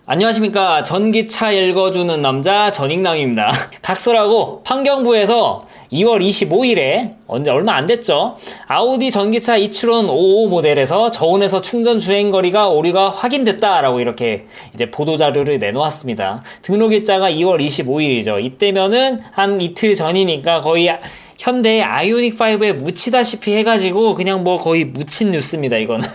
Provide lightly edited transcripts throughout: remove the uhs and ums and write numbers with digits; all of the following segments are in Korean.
안녕하십니까. 전기차 읽어주는 남자 전익남입니다. 각설하고 환경부에서 2월 25일에 얼마 안 됐죠. 아우디 전기차 이트론 55 모델에서 저온에서 충전 주행거리가 오류가 확인됐다라고 이렇게 이제 보도자료를 내놓았습니다. 등록일자가 2월 25일이죠. 이때면은 한 이틀 전이니까 거의 현대의 아이오닉5에 묻히다시피 해가지고 그냥 뭐 거의 묻힌 뉴스입니다, 이거는.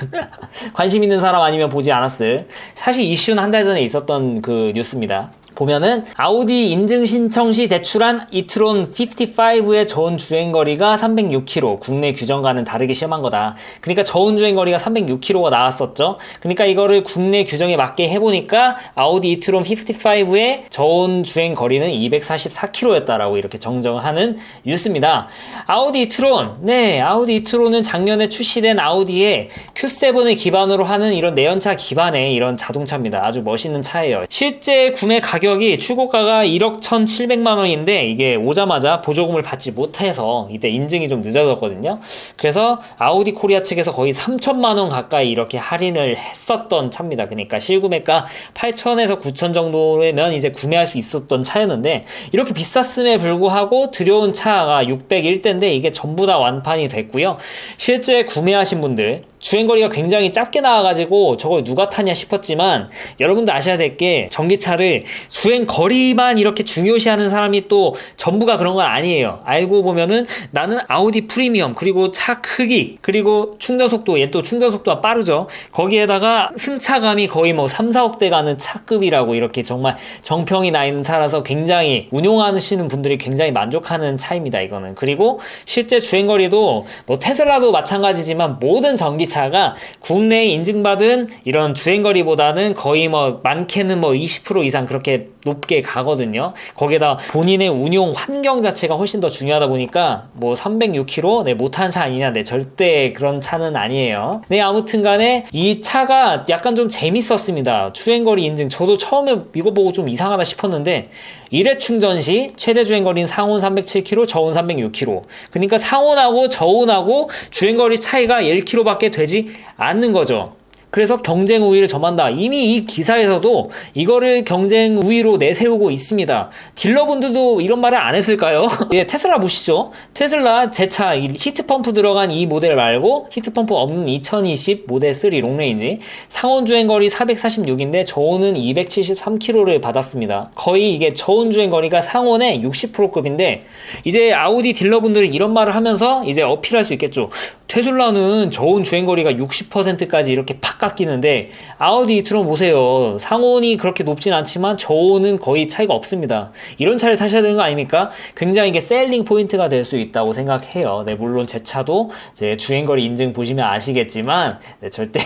관심 있는 사람 아니면 보지 않았을. 사실 이슈는 한 달 전에 있었던 그 뉴스입니다. 보면은 아우디 인증 신청 시 제출한 이트론 55의 저온 주행거리가 306km, 국내 규정과는 다르게 시험한 거다. 그러니까 저온 주행거리가 306km가 나왔었죠. 그러니까 이거를 국내 규정에 맞게 해보니까 아우디 이트론 55의 저온 주행거리는 244km였다라고 이렇게 정정하는 뉴스입니다. 아우디 이트론, 네, 아우디 이트론은 작년에 출시된 아우디의 Q7을 기반으로 하는 이런 내연차 기반의 이런 자동차입니다. 아주 멋있는 차예요. 실제 구매 가격이 출고가가 1억 1,700만 원인데 이게 오자마자 보조금을 받지 못해서 이때 인증이 좀 늦어졌거든요. 그래서 아우디 코리아 측에서 거의 3천만 원 가까이 이렇게 할인을 했었던 차입니다. 그러니까 실구매가 8천에서 9천 정도면 이제 구매할 수 있었던 차였는데 이렇게 비쌌음에 불구하고 들여온 차가 601대인데 이게 전부 다 완판이 됐고요. 실제 구매하신 분들 주행거리가 굉장히 짧게 나와가지고 저걸 누가 타냐 싶었지만 여러분도 아셔야 될 게 전기차를 주행거리만 이렇게 중요시하는 사람이 또 전부가 그런 건 아니에요. 알고 보면은 나는 아우디 프리미엄 그리고 차 크기 그리고 충전속도 얘 또 충전속도가 빠르죠. 거기에다가 승차감이 거의 뭐 3, 4억대 가는 차급이라고 이렇게 정말 정평이 나 있는 차라서 굉장히 운용하시는 분들이 굉장히 만족하는 차입니다. 이거는. 그리고 실제 주행거리도 뭐 테슬라도 마찬가지지만 모든 전기차가 국내에 인증받은 이런 주행거리보다는 거의 뭐 많게는 뭐 20% 이상 그렇게 높게 가거든요. 거기에다 본인의 운용 환경 자체가 훨씬 더 중요하다 보니까 뭐 306km 네, 못하는 차 아니냐. 네, 절대 그런 차는 아니에요. 네, 아무튼 간에 이 차가 약간 좀 재밌었습니다. 주행거리 인증. 저도 처음에 이거 보고 좀 이상하다 싶었는데 1회 충전 시 최대 주행거리는 상온 307km, 저온 306km. 그러니까 상온하고 저온하고 주행거리 차이가 1km 밖에 되지 않는 거죠. 그래서 경쟁 우위를 점한다. 이미 이 기사에서도 이거를 경쟁 우위로 내세우고 있습니다. 딜러분들도 이런 말을 안 했을까요? 예, 테슬라 보시죠. 테슬라 제 차 히트펌프 들어간 이 모델 말고 히트펌프 없는 2020 모델 3 롱레인지 상온 주행거리 446인데 저온은 273km를 받았습니다. 거의 이게 저온 주행거리가 상온의 60%급인데 이제 아우디 딜러분들이 이런 말을 하면서 이제 어필할 수 있겠죠. 테슬라는 저온 주행거리가 60%까지 이렇게 팍 깎이는데 아우디 이트론 보세요. 상온이 그렇게 높진 않지만 저온은 거의 차이가 없습니다. 이런 차를 타셔야 되는 거 아닙니까? 굉장히 이게 셀링 포인트가 될 수 있다고 생각해요. 네, 물론 제 차도 이제 주행거리 인증 보시면 아시겠지만 네, 절대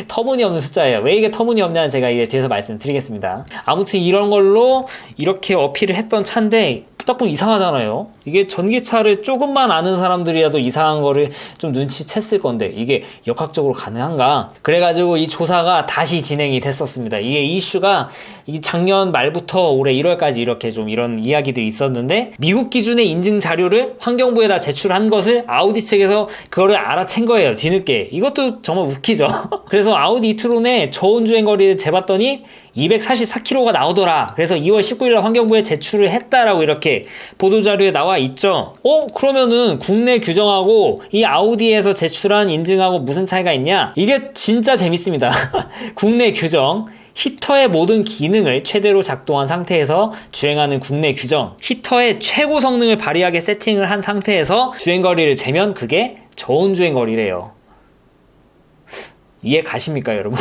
터무니없는 숫자예요. 왜 이게 터무니없냐는 제가 이제 뒤에서 말씀드리겠습니다. 아무튼 이런 걸로 이렇게 어필을 했던 차인데 딱 보면 이상하잖아요. 이게 전기차를 조금만 아는 사람들이라도 이상한 거를 좀 눈치챘을 건데 이게 역학적으로 가능한가? 그래가지고 이 조사가 다시 진행이 됐었습니다. 이게 이슈가 이 작년 말부터 올해 1월까지 이렇게 좀 이런 이야기들이 있었는데 미국 기준의 인증 자료를 환경부에다 제출한 것을 아우디 측에서 그거를 알아챈 거예요. 뒤늦게. 이것도 정말 웃기죠. 그래서 아우디 이트론의 저온 주행거리를 재봤더니 244km가 나오더라. 그래서 2월 19일날 환경부에 제출을 했다라고 이렇게 보도자료에 나와 있죠. 그러면은 국내 규정하고 이 아우디에서 제출한 인증하고 무슨 차이가 있냐? 이게 진짜 재밌습니다. 국내 규정. 히터의 모든 기능을 최대로 작동한 상태에서 주행하는 국내 규정. 히터의 최고 성능을 발휘하게 세팅을 한 상태에서 주행거리를 재면 그게 저온 주행거리래요. 이해 가십니까, 여러분?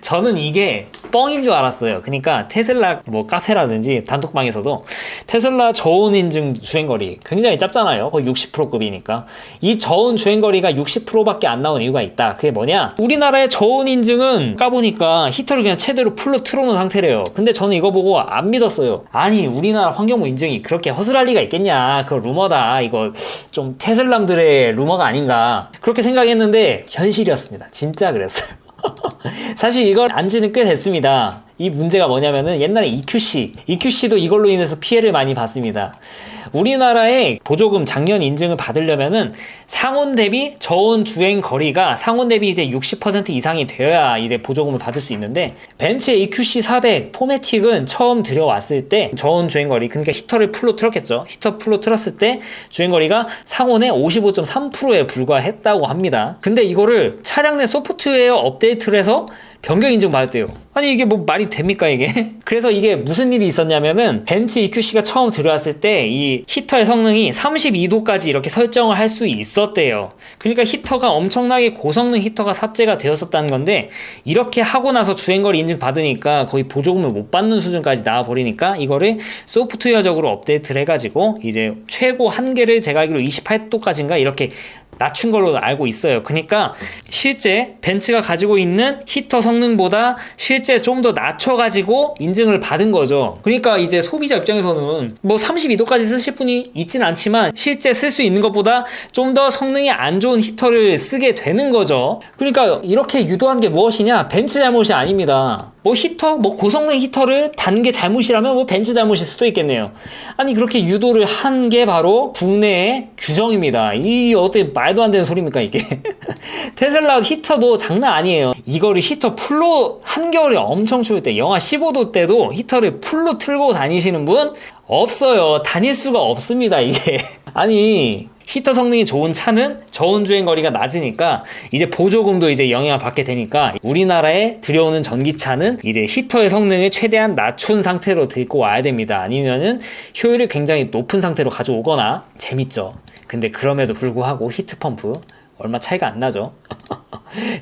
저는 이게 뻥인 줄 알았어요. 그러니까 테슬라 뭐 카페라든지 단톡방에서도 테슬라 저온 인증 주행거리 굉장히 짧잖아요. 거의 60%급이니까. 이 저온 주행거리가 60%밖에 안 나온 이유가 있다. 그게 뭐냐? 우리나라의 저온 인증은 까보니까 히터를 그냥 최대로 풀로 틀어놓은 상태래요. 근데 저는 이거 보고 안 믿었어요. 아니 우리나라 환경부 인증이 그렇게 허술할 리가 있겠냐. 그거 루머다. 이거 좀 테슬람들의 루머가 아닌가. 그렇게 생각했는데 현실이었습니다. 진짜 그랬어요. 사실 이걸 안 지는 꽤 됐습니다. 이 문제가 뭐냐면은 옛날에 EQC도 이걸로 인해서 피해를 많이 봤습니다. 우리나라의 보조금 작년 인증을 받으려면은 상온 대비 저온 주행 거리가 상온 대비 이제 60% 이상이 되어야 이제 보조금을 받을 수 있는데, 벤츠의 EQC 400 포매틱은 처음 들여왔을 때 저온 주행 거리, 그러니까 히터를 풀로 틀었겠죠. 히터 풀로 틀었을 때 주행 거리가 상온의 55.3%에 불과했다고 합니다. 근데 이거를 차량 내 소프트웨어 업데이트를 해서 변경 인증 받았대요. 아니 이게 뭐 말이 됩니까 이게? 그래서 이게 무슨 일이 있었냐면은 벤츠 EQC가 처음 들어왔을 때 이 히터의 성능이 32도까지 이렇게 설정을 할 수 있었대요. 그러니까 히터가 엄청나게 고성능 히터가 탑재가 되었었다는 건데, 이렇게 하고 나서 주행거리 인증 받으니까 거의 보조금을 못 받는 수준까지 나와버리니까 이거를 소프트웨어적으로 업데이트를 해가지고 이제 최고 한계를 제가 알기로 28도까지인가 이렇게 낮춘 걸로 알고 있어요. 그러니까 실제 벤츠가 가지고 있는 히터 성능보다 실제 좀 더 낮춰가지고 인증을 받은 거죠. 그러니까 이제 소비자 입장에서는 뭐 32도까지 쓰실 분이 있진 않지만 실제 쓸 수 있는 것보다 좀 더 성능이 안 좋은 히터를 쓰게 되는 거죠. 그러니까 이렇게 유도한 게 무엇이냐? 벤츠 잘못이 아닙니다. 뭐 히터, 뭐 고성능 히터를 단 게 잘못이라면 뭐 벤츠 잘못일 수도 있겠네요. 아니 그렇게 유도를 한 게 바로 국내의 규정입니다. 이 어떻게 말도 안 되는 소리입니까 이게? 테슬라 히터도 장난 아니에요. 이거를 히터 풀로 한겨울에 엄청 추울 때 영하 15도 때도 히터를 풀로 틀고 다니시는 분 없어요. 다닐 수가 없습니다 이게. 아니 히터 성능이 좋은 차는 저온 주행 거리가 낮으니까 이제 보조금도 이제 영향을 받게 되니까 우리나라에 들여오는 전기차는 이제 히터의 성능을 최대한 낮춘 상태로 들고 와야 됩니다. 아니면은 효율을 굉장히 높은 상태로 가져오거나. 재밌죠. 근데 그럼에도 불구하고 히트펌프 얼마 차이가 안 나죠.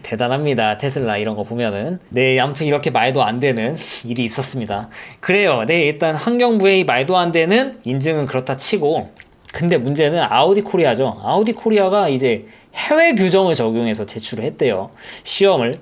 대단합니다. 테슬라 이런 거 보면은. 네, 아무튼 이렇게 말도 안 되는 일이 있었습니다. 그래요. 네, 일단 환경부의 말도 안 되는 인증은 그렇다 치고, 근데 문제는 아우디 코리아죠. 아우디 코리아가 이제 해외 규정을 적용해서 제출을 했대요. 시험을.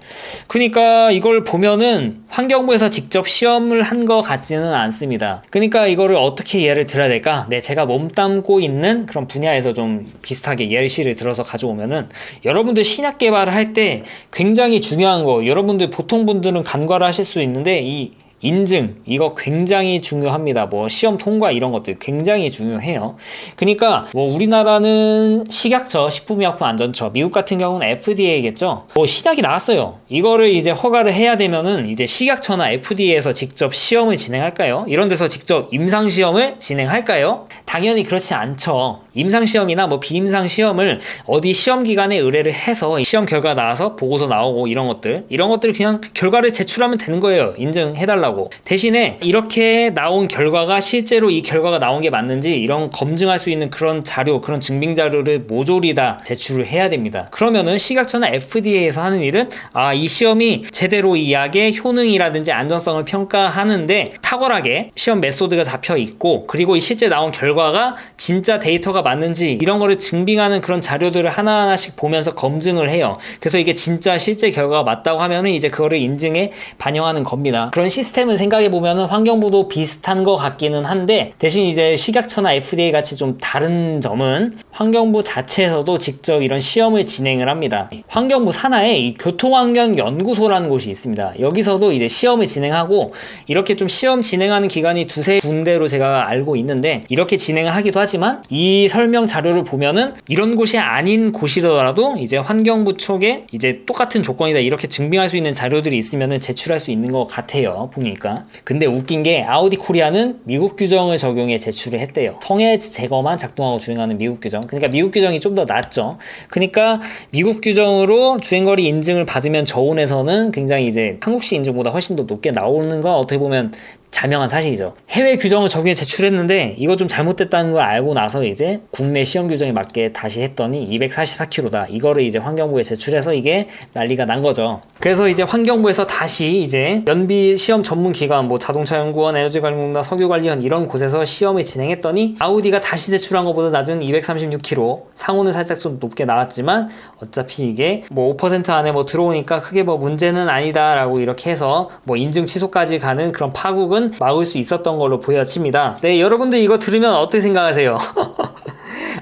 그러니까 이걸 보면은 환경부에서 직접 시험을 한 것 같지는 않습니다. 그러니까 이거를 어떻게 예를 들어야 될까? 네, 제가 몸담고 있는 그런 분야에서 좀 비슷하게 예시를 들어서 가져오면은, 여러분들 신약 개발을 할 때 굉장히 중요한 거, 여러분들 보통 분들은 간과를 하실 수 있는데 이 인증, 이거 굉장히 중요합니다. 뭐 시험 통과 이런 것들 굉장히 중요해요. 그러니까 뭐 우리나라는 식약처, 식품의약품안전처, 미국 같은 경우는 FDA겠죠. 뭐 신약이 나왔어요. 이거를 이제 허가를 해야 되면은 이제 식약처나 FDA에서 직접 시험을 진행할까요? 이런 데서 직접 임상 시험을 진행할까요? 당연히 그렇지 않죠. 임상 시험이나 뭐 비임상 시험을 어디 시험 기관에 의뢰를 해서 시험 결과 나와서 보고서 나오고 이런 것들 그냥 결과를 제출하면 되는 거예요. 인증해달라고. 대신에 이렇게 나온 결과가 실제로 이 결과가 나온 게 맞는지 이런 검증할 수 있는 그런 자료, 그런 증빙 자료를 모조리 다 제출을 해야 됩니다. 그러면은 식약처나 FDA에서 하는 일은 이 시험이 제대로 이 약의 효능이라든지 안전성을 평가하는데 탁월하게 시험 메소드가 잡혀 있고, 그리고 이 실제 나온 결과가 진짜 데이터가 맞는지 이런 거를 증빙하는 그런 자료들을 하나하나씩 보면서 검증을 해요. 그래서 이게 진짜 실제 결과가 맞다고 하면은 이제 그거를 인증에 반영하는 겁니다. 그런 시스템을 생각해 보면은 환경부도 비슷한 것 같기는 한데, 대신 이제 식약처나 FDA 같이 좀 다른 점은 환경부 자체에서도 직접 이런 시험을 진행을 합니다. 환경부 산하에 이 교통환경연구소라는 곳이 있습니다. 여기서도 이제 시험을 진행하고, 이렇게 좀 시험 진행하는 기관이 두세 군데로 제가 알고 있는데, 이렇게 진행을 하기도 하지만 이 설명 자료를 보면은 이런 곳이 아닌 곳이더라도 이제 환경부 쪽에 이제 똑같은 조건이다 이렇게 증빙할 수 있는 자료들이 있으면은 제출할 수 있는 것 같아요, 보니까. 근데 웃긴 게 아우디 코리아는 미국 규정을 적용해 제출을 했대요. 성해 제거만 작동하고 주행하는 미국 규정. 그러니까 미국 규정이 좀 더 낫죠. 그러니까 미국 규정으로 주행거리 인증을 받으면 저온에서는 굉장히 이제 한국식 인증보다 훨씬 더 높게 나오는 건 어떻게 보면 자명한 사실이죠. 해외 규정을 적용해 제출했는데 이거 좀 잘못됐다는 걸 알고 나서 이제 국내 시험 규정에 맞게 다시 했더니 244km다. 이거를 이제 환경부에 제출해서 이게 난리가 난 거죠. 그래서 이제 환경부에서 다시 이제 연비 시험 전문 기관, 뭐 자동차연구원, 에너지관리공단, 석유관리원 이런 곳에서 시험을 진행했더니 아우디가 다시 제출한 것보다 낮은 236km, 상호는 살짝 좀 높게 나왔지만 어차피 이게 뭐 5% 안에 뭐 들어오니까 크게 뭐 문제는 아니다라고 이렇게 해서 뭐 인증 취소까지 가는 그런 파국은 막을 수 있었던 걸로 보여집니다. 네, 여러분들 이거 들으면 어떻게 생각하세요?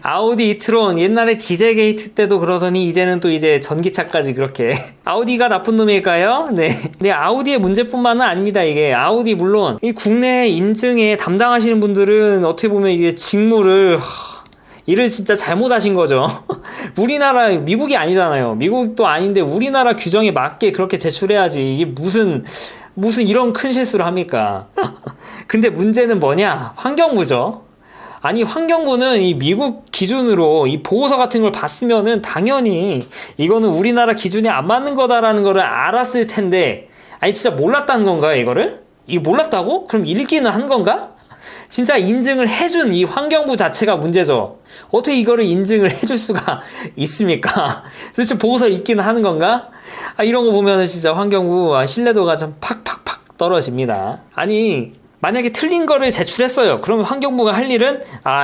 아우디 이트론 옛날에 디젤 게이트 때도 그러더니 이제는 또 이제 전기차까지 그렇게. 아우디가 나쁜 놈일까요? 네. 네, 아우디의 문제뿐만은 아닙니다. 이게 아우디 물론 이 국내 인증에 담당하시는 분들은 어떻게 보면 이게 직무를 일을 진짜 잘못하신 거죠. 우리나라, 미국이 아니잖아요. 미국도 아닌데 우리나라 규정에 맞게 그렇게 제출해야지. 이게 무슨 이런 큰 실수를 합니까? 근데 문제는 뭐냐? 환경부죠. 아니, 환경부는 이 미국 기준으로 이 보고서 같은 걸 봤으면은 당연히 이거는 우리나라 기준에 안 맞는 거다라는 거를 알았을 텐데, 아니, 진짜 몰랐다는 건가요, 이거를? 이거 몰랐다고? 그럼 읽기는 한 건가? 진짜 인증을 해준 이 환경부 자체가 문제죠. 어떻게 이거를 인증을 해줄 수가 있습니까? 도대체 보고서 읽기는 하는 건가? 이런 거 보면은 진짜 환경부 신뢰도가 좀 팍팍팍 떨어집니다. 아니, 만약에 틀린 거를 제출했어요. 그러면 환경부가 할 일은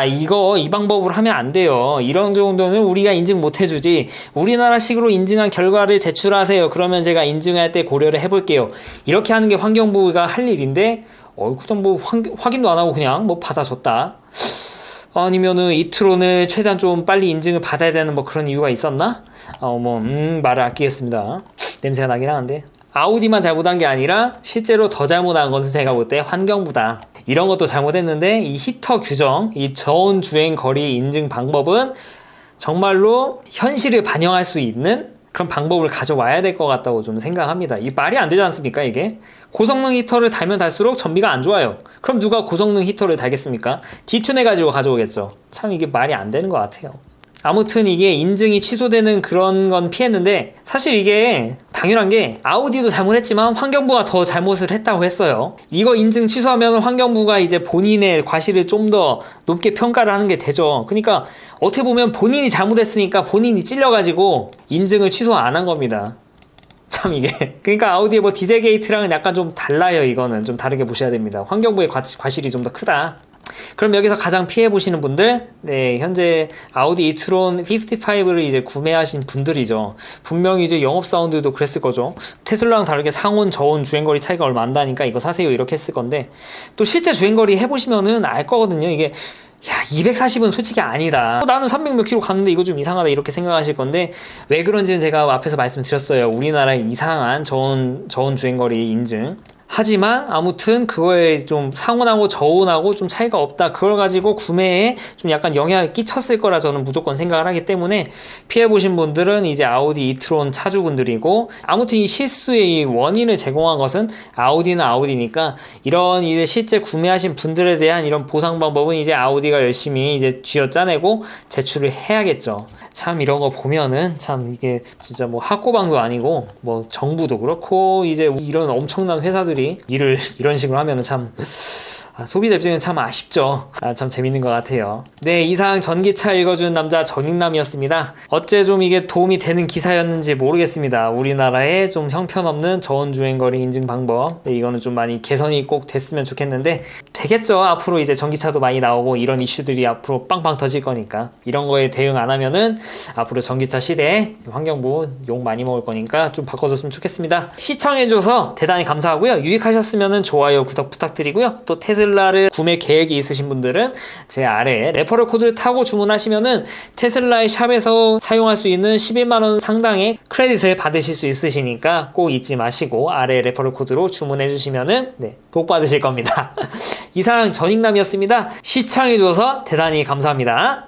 이 방법으로 하면 안 돼요. 이런 정도는 우리가 인증 못 해주지. 우리나라식으로 인증한 결과를 제출하세요. 그러면 제가 인증할 때 고려를 해볼게요. 이렇게 하는 게 환경부가 할 일인데 그냥 뭐 확인도 안 하고 그냥 뭐 받아줬다. 아니면은 이트론을 최대한 좀 빨리 인증을 받아야 되는 뭐 그런 이유가 있었나? 말을 아끼겠습니다. 냄새가 나긴 하는데. 아우디만 잘못한 게 아니라 실제로 더 잘못한 것은 제가 볼 때 환경부다. 이런 것도 잘못했는데 이 히터 규정, 이 저온 주행 거리 인증 방법은 정말로 현실을 반영할 수 있는 그런 방법을 가져와야 될 것 같다고 좀 생각합니다. 이 말이 안 되지 않습니까, 이게? 고성능 히터를 달면 달수록 전비가 안 좋아요. 그럼 누가 고성능 히터를 달겠습니까? 디튠해가지고 가져오겠죠. 참 이게 말이 안 되는 것 같아요. 아무튼 이게 인증이 취소되는 그런 건 피했는데, 사실 이게 당연한 게 아우디도 잘못했지만 환경부가 더 잘못을 했다고 했어요. 이거 인증 취소하면 환경부가 이제 본인의 과실을 좀 더 높게 평가를 하는 게 되죠. 그러니까 어떻게 보면 본인이 잘못했으니까 본인이 찔려가지고 인증을 취소 안 한 겁니다. 참 이게. 그러니까 아우디의 뭐 디젤 게이트랑은 약간 좀 달라요. 이거는 좀 다르게 보셔야 됩니다. 환경부의 과실이 좀 더 크다. 그럼 여기서 가장 피해보시는 분들, 네, 현재 아우디 이트론 55를 이제 구매하신 분들이죠. 분명히 이제 영업사원들도 그랬을 거죠. 테슬라랑 다르게 상온, 저온, 주행거리 차이가 얼마 안 나니까 이거 사세요. 이렇게 했을 건데, 또 실제 주행거리 해보시면은 알 거거든요. 이게, 240은 솔직히 아니다. 나는 300 몇 킬로 갔는데 이거 좀 이상하다. 이렇게 생각하실 건데, 왜 그런지는 제가 앞에서 말씀드렸어요. 우리나라의 이상한 저온 주행거리 인증. 하지만 아무튼 그거에 좀 상온하고 저온하고 좀 차이가 없다. 그걸 가지고 구매에 좀 약간 영향을 끼쳤을 거라 저는 무조건 생각을 하기 때문에 피해보신 분들은 이제 아우디 이트론 차주분들이고, 아무튼 이 실수의 원인을 제공한 것은 아우디는 아우디니까 이런 이제 실제 구매하신 분들에 대한 이런 보상 방법은 이제 아우디가 열심히 이제 쥐어짜내고 제출을 해야겠죠. 참 이런 거 보면은 참 이게 진짜 뭐 학고방도 아니고 뭐 정부도 그렇고 이제 이런 엄청난 회사들이 일을 이런 식으로 하면은 참 소비자 입장에는 참 아쉽죠. 참 재밌는 것 같아요. 네, 이상 전기차 읽어주는 남자 전익남이었습니다. 어째 좀 이게 도움이 되는 기사였는지 모르겠습니다. 우리나라에 좀 형편없는 저온주행거리 인증 방법, 네, 이거는 좀 많이 개선이 꼭 됐으면 좋겠는데 되겠죠. 앞으로 이제 전기차도 많이 나오고 이런 이슈들이 앞으로 빵빵 터질 거니까 이런 거에 대응 안 하면은 앞으로 전기차 시대에 환경부 욕 많이 먹을 거니까 좀 바꿔줬으면 좋겠습니다. 시청해줘서 대단히 감사하고요. 유익하셨으면은 좋아요, 구독 부탁드리고요. 또 테슬라를 구매 계획이 있으신 분들은 제 아래에 레퍼럴 코드를 타고 주문하시면은 테슬라의 샵에서 사용할 수 있는 11만원 상당의 크레딧을 받으실 수 있으시니까 꼭 잊지 마시고 아래 레퍼럴 코드로 주문해 주시면은 복 받으실 겁니다. 이상 전익남이었습니다. 시청해 주셔서 대단히 감사합니다.